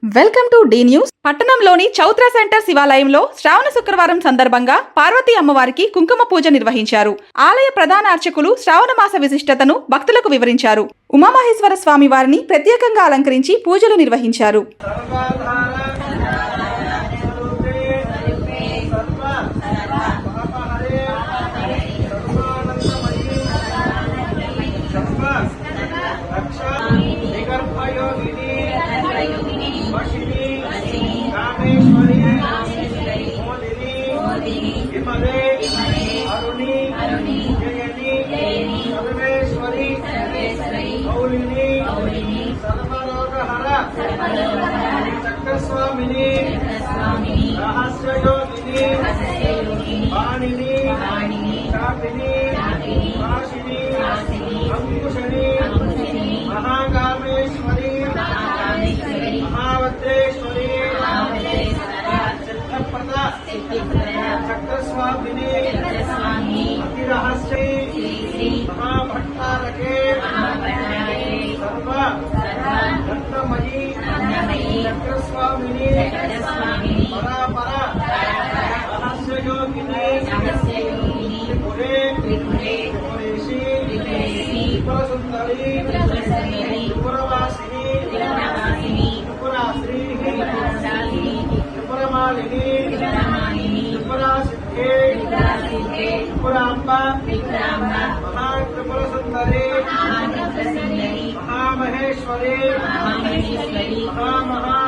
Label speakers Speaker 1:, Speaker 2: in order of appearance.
Speaker 1: Welcome to D news. పట్టణంలోని Chowtra centre శివాలయంలో శ్రావణ శుక్రవారం సందర్భంగా పార్వతీ అమ్మవారికి కుంకుమ పూజ నిర్వహించారు. ఆలయ ప్రధాన అర్చకులు శ్రావణ మాస విశిష్టతను భక్తులకు వివరించారు. ఉమామహేశ్వర స్వామి వారిని ప్రత్యేకంగా అలంకరించి పూజలు నిర్వహించారు.
Speaker 2: चक्रस्वामिनी रहस्ययोगिनी वाणिनी चापिनी वाशिनी अंकुशनी महाकामेश्वरी महावज्रेश्वरी सिद्धप्रदा चक्रस्वामिनी अतिरहस्ये महाभट्टारके सर्व दत्तमयी चक्रस्वामिनी परापरा रहस्ययोगिनी त्रिपुरे त्रिपुरेशी त्रिपुरसुन्दरी त्रिपुरवासिनी त्रिपुराश्री त्रिपुरमालिनी त्रिपुरासिद्धे त्रिपुराम्बा महात्रिपुरसुन्दरी महामहेश्वरी महामहा